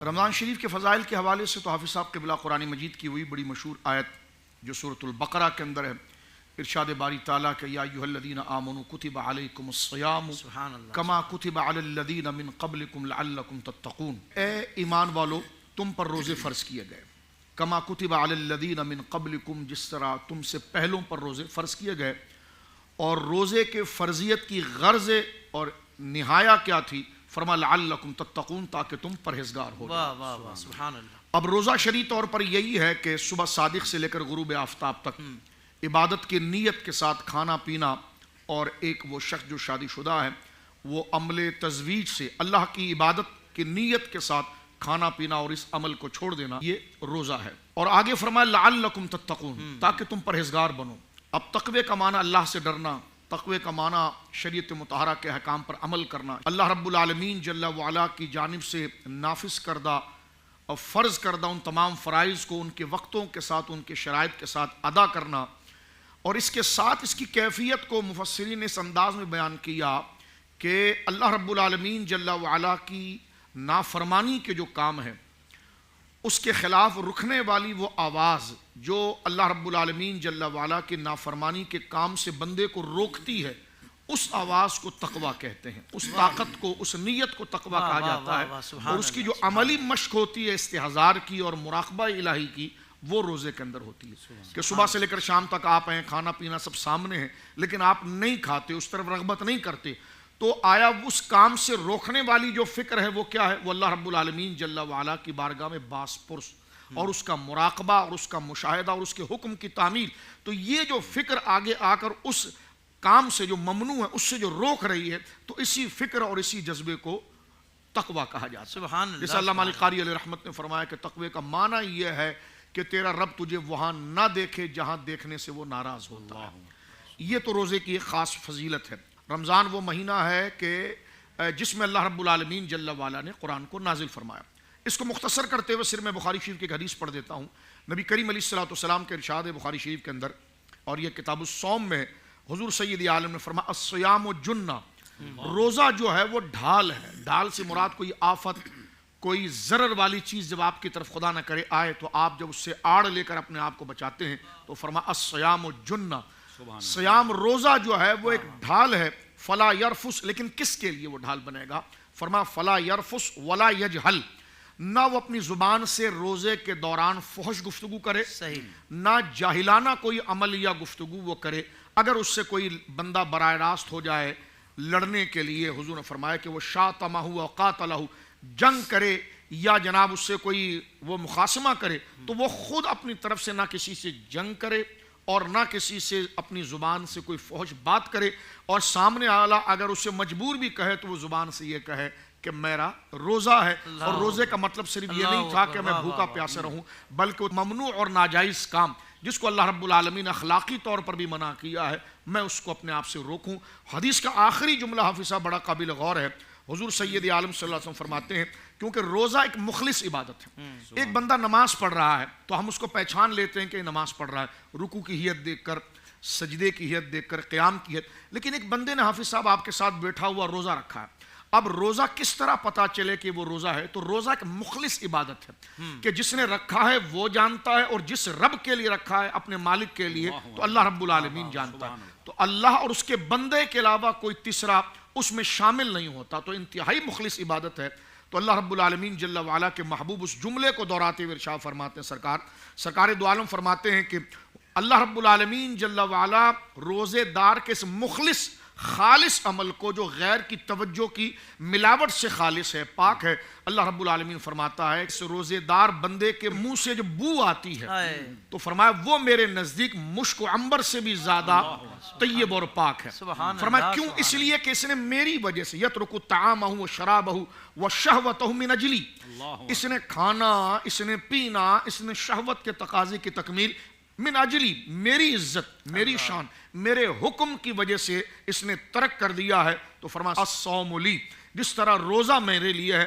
رمضان شریف کے فضائل کے حوالے سے تو حافظ صاحب قبلہ قرآن مجید کی وہی بڑی مشہور آیت جو سورۃ البقرہ کے اندر ہے، ارشاد باری تعالیٰ کہ یا ایھا الذین آمنوا کتب علیکم الصیام کما کتب علی الذین من قبلکم لعلکم تتقون، اے ایمان والو تم پر روزے فرض کیے گئے، کما کتب علی الذین من قبلکم جس طرح تم سے پہلوں پر روزے فرض کیے گئے۔ اور روزے کے فرضیت کی غرض اور نہایہ کیا تھی؟ فرما لعلکم تتقون، تاکہ تم پرہیزگار ہو جاؤ۔ واہ واہ سبحان اللہ۔ اب روزہ شرعی طور پر یہی ہے کہ صبح صادق سے لے کر غروب آفتاب تک عبادت کی نیت کے ساتھ کھانا پینا، اور ایک وہ شخص جو شادی شدہ ہے وہ عمل تزویج سے اللہ کی عبادت کی نیت کے ساتھ کھانا پینا اور اس عمل کو چھوڑ دینا، یہ روزہ ہے۔ اور آگے فرمایا لعلکم تتقون، تاکہ تم پرہیزگار بنو۔ اب تقوی کا معنی اللہ سے ڈرنا، تقوی کا معنی شریعت مطہرہ کے احکام پر عمل کرنا، اللہ رب العالمین جل وعلا کی جانب سے نافذ کردہ اور فرض کردہ ان تمام فرائض کو ان کے وقتوں کے ساتھ، ان کے شرائط کے ساتھ ادا کرنا۔ اور اس کے ساتھ اس کی کیفیت کو مفسرین نے اس انداز میں بیان کیا کہ اللہ رب العالمین جل وعلا کی نافرمانی کے جو کام ہیں اس کے خلاف رکھنے والی وہ آواز جو اللہ رب العالمین جل وعلا کے نافرمانی کے کام سے بندے کو روکتی ہے، اس آواز کو تقویٰ کہتے ہیں، اس طاقت کو، اس نیت کو تقویٰ کہا جاتا ہے۔ اور اس کی جو عملی مشق ہوتی ہے استحضار کی اور مراقبہ الہی کی، وہ روزے کے اندر ہوتی ہے کہ صبح سے لے کر شام تک آپ ہیں، کھانا پینا سب سامنے ہے، لیکن آپ نہیں کھاتے، اس طرف رغبت نہیں کرتے، تو آیا اس کام سے روکنے والی جو فکر ہے وہ کیا ہے؟ وہ اللہ رب العالمین جل وعلا کی بارگاہ میں باس پرس اور اس کا مراقبہ اور اس کا مشاہدہ اور اس کے حکم کی تعمیل۔ تو یہ جو فکر آگے آ کر اس کام سے جو ممنوع ہے اس سے جو روک رہی ہے، تو اسی فکر اور اسی جذبے کو تقویٰ کہا جاتا ہے۔ سبحان اللہ۔ جیسا علامہ علی قاری علیہ رحمت نے فرمایا کہ تقوی کا معنی یہ ہے کہ تیرا رب تجھے وہاں نہ دیکھے جہاں دیکھنے سے وہ ناراض ہوتا ہے۔ یہ تو روزے کی ایک خاص فضیلت ہے۔ رمضان وہ مہینہ ہے کہ جس میں اللہ رب العالمین جل وعلا نے قرآن کو نازل فرمایا۔ اس کو مختصر کرتے ہوئے صرف میں بخاری شریف کی ایک حدیث پڑھ دیتا ہوں۔ نبی کریم علیہ الصلوۃ والسلام کے ارشاد ہے بخاری شریف کے اندر، اور یہ کتاب الصوم میں حضور سید عالم نے فرمایا الصیام جنہ، روزہ جو ہے وہ ڈھال ہے۔ ڈھال سے مراد کوئی آفت، کوئی ضرر والی چیز جب آپ کی طرف خدا نہ کرے آئے تو آپ جب اس سے آڑ لے کر اپنے آپ کو بچاتے ہیں، تو فرمایا الصیام جنہ، صیام روزہ جو ہے وہ ایک ڈھال ہے۔ فلا یرفس، لیکن کس کے لیے وہ ڈھال بنے گا؟ فرمایا فلا یرفس ولا یجہل، نہ وہ اپنی زبان سے روزے کے دوران فحش گفتگو کرے، نہ جاہلانہ کوئی عمل یا گفتگو وہ کرے۔ اگر اس سے کوئی بندہ براہ راست ہو جائے لڑنے کے لیے، حضور نے فرمایا کہ وہ شاتمہ و قاتلہ، جنگ کرے یا جناب اس سے کوئی وہ مخاصمہ کرے، تو وہ خود اپنی طرف سے نہ کسی سے جنگ کرے اور نہ کسی سے اپنی زبان سے کوئی فحش بات کرے، اور سامنے والا اگر اسے مجبور بھی کہے تو وہ زبان سے یہ کہے کہ میرا روزہ ہے۔ اور روزے کا مطلب صرف یہ نہیں تھا کہ میں بھوکا پیاسے رہوں، بلکہ ممنوع اور ناجائز کام جس کو اللہ رب العالمین اخلاقی طور پر بھی منع کیا ہے، میں اس کو اپنے آپ سے روکوں۔ حدیث کا آخری جملہ حافظہ بڑا قابل غور ہے۔ حضور سید عالم صلی اللہ علیہ وسلم فرماتے ہیں کیونکہ روزہ ایک مخلص عبادت ہے۔ ایک بندہ نماز پڑھ رہا ہے تو ہم اس کو پہچان لیتے ہیں کہ نماز پڑھ رہا ہے، رکوع کی حیت دیکھ کر، سجدے کی حیت دیکھ کر، قیام کی حیت۔ لیکن ایک بندے نے حافظ صاحب آپ کے ساتھ بیٹھا ہوا روزہ رکھا ہے، اب روزہ کس طرح پتا چلے کہ وہ روزہ ہے؟ تو روزہ ایک مخلص عبادت ہے کہ جس نے رکھا ہے وہ جانتا ہے، اور جس رب کے لیے رکھا ہے، اپنے مالک کے لیے، تو اللہ رب العالمین جانتا ہے۔ تو اللہ اور اس کے بندے کے علاوہ کوئی تیسرا اس میں شامل نہیں ہوتا، تو انتہائی مخلص عبادت ہے۔ تو اللہ رب العالمین جل وعلا کے محبوب اس جملے کو دہراتے ہوئے ارشاد فرماتے ہیں، سرکار دو عالم فرماتے ہیں کہ اللہ رب العالمین جل وعلا روزے دار کے اس مخلص خالص عمل کو جو غیر کی توجہ کی ملاوٹ سے خالص ہے، پاک ہے، اللہ رب العالمین فرماتا ہے اس روزے دار بندے کے منہ سے جو بو آتی ہے تو فرمایا وہ میرے نزدیک مشک و عنبر سے بھی زیادہ طیب اور پاک ہے۔ فرمایا کیوں؟ اس لیے کہ اس نے میری وجہ سے یترک طعامہ و شرابہ و شہوتہ من اجلی، اس نے کھانا، اس نے پینا، اس نے شہوت کے تقاضے کی تکمیل من اجلی، میری عزت، میری شان، میرے حکم کی وجہ سے اس نے ترک کر دیا ہے۔ تو فرمایا الصوم لی، جس طرح روزہ میرے لیے ہے